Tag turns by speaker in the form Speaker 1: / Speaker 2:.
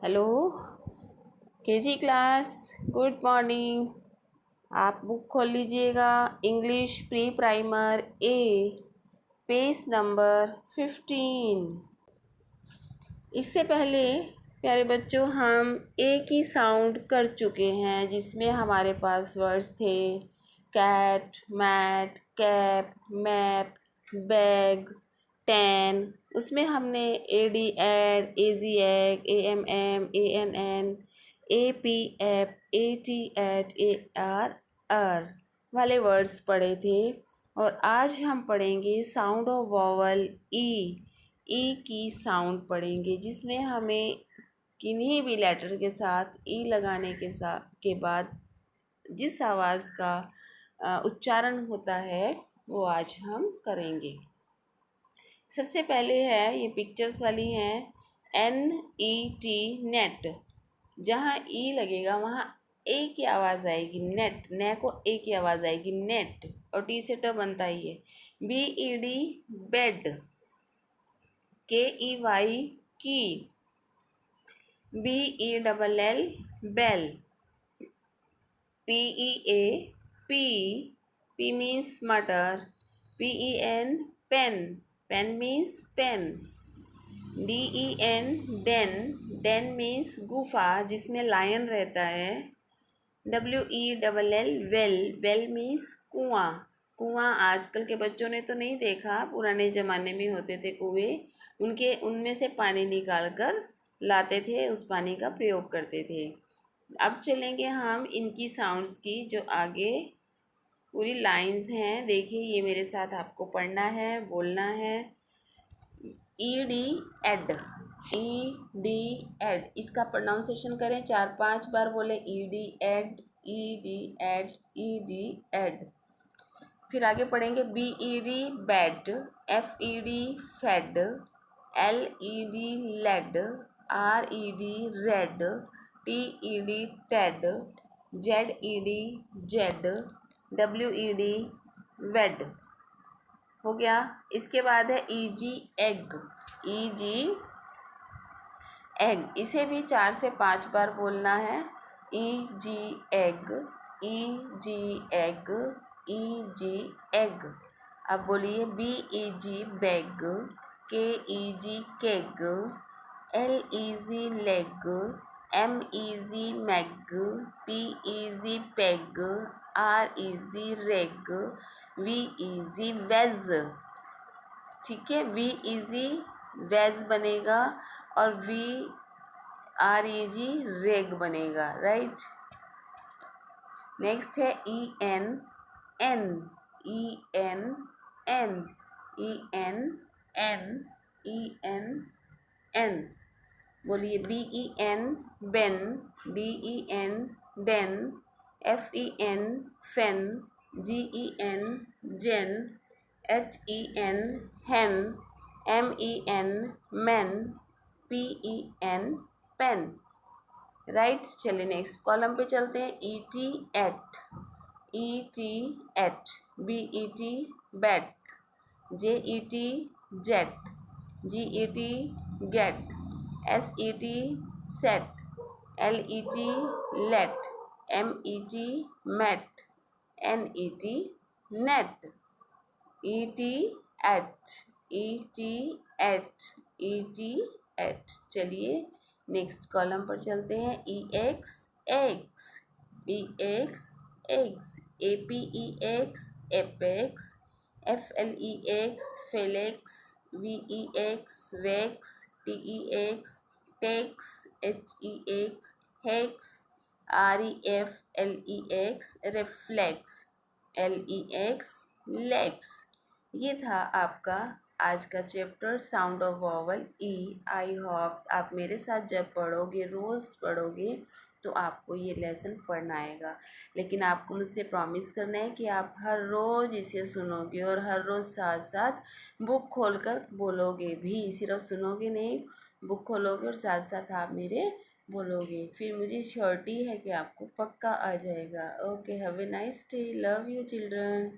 Speaker 1: Hello KG class, good morning. आप book खोल लीजिएगा। इंग्लिश प्री प्राइमर ए, पेज नंबर 15। इससे पहले प्यारे बच्चों हम ए की साउंड कर चुके हैं, जिसमें हमारे पास वर्ड्स थे cat, mat, cap, map, bag, tan. उसमें हमने E D ed, E G eg, E M em, E N en, E P ep, E T et, E R er वाले वर्ड्स पढ़े थे। और आज हम पढ़ेंगे साउंड ऑफ वॉवल ई की साउंड पढ़ेंगे, जिसमें हमें किन्हीं भी लेटर के साथ ई लगाने के बाद जिस आवाज़ का उच्चारण होता है वो आज हम करेंगे। सबसे पहले है, ये पिक्चर्स वाली हैं, NET नेट। जहाँ ई लगेगा वहाँ ए की आवाज़ आएगी, नेट, ने को ए की आवाज़ आएगी, नेट। और टी से ट बनता ही है। BED bed, KEY key, BELL bell, PEA pea, P means मटर, PEN pen, pen means pen, DEN den, den means गुफा जिसमें लायन रहता है, WELL वेल, वेल मीन्स कुआं। कुआं आजकल के बच्चों ने तो नहीं देखा, पुराने ज़माने में होते थे कुएं, उनमें से पानी निकाल कर लाते थे, उस पानी का प्रयोग करते थे। अब चलेंगे हम इनकी साउंड्स की, जो आगे पूरी लाइंस हैं। देखिए, ये मेरे साथ आपको पढ़ना है, बोलना है। ED एड, ED एड, इसका प्रोनाउंसिएशन करें, 4-5 बार बोले ED ed, ED ed, ED ed. फिर आगे पढ़ेंगे BED bed, FED fed, LED led, RED red, TED ted, ZED zed, WED wed. हो गया। इसके बाद है EG एग, EG एग, इसे भी 4 से 5 बार बोलना है। EG egg, EG egg, EG egg. अब बोलिए BEG bag, KEG keg, LEG leg, MEG mag, PEG peg, REG रेग, VEG वेज। ठीक है, VEG वेज बनेगा और VREG रेग बनेगा, राइट। नेक्स्ट है EN N, EN N, EN N, EN N. बोलिए BEN Ben, DEN Dane, FEN फेन, GEN जेन, HEN हेन, MEN man, PEN pen, right. चलिए नेक्स्ट कॉलम पे चलते हैं। ET et, ET eight, BET bet, JET jet, GET get, SET set, LET let, MET met, NET net. ET et, ET et, ET et. चलिए next column पर चलते हैं। EX ex, EX ex, APEX apex, FLEX flex, VEX vex, TEX tex, HEX hex, REFLEX reflex, LEX lex. ये था आपका आज का chapter sound of vowel E. I hope आप मेरे साथ जब पढ़ोगे, रोज़ पढ़ोगे, तो आपको ये लेसन पढ़ना आएगा। लेकिन आपको मुझसे प्रॉमिस करना है कि आप हर रोज़ इसे सुनोगे और हर रोज़ साथ साथ बुक खोलकर बोलोगे भी। सिर्फ सुनोगे नहीं, बुक खोलोगे और साथ साथ आप मेरे बोलोगे। फिर मुझे श्योरिटी है कि आपको पक्का आ जाएगा। Okay, have a nice day, love you children.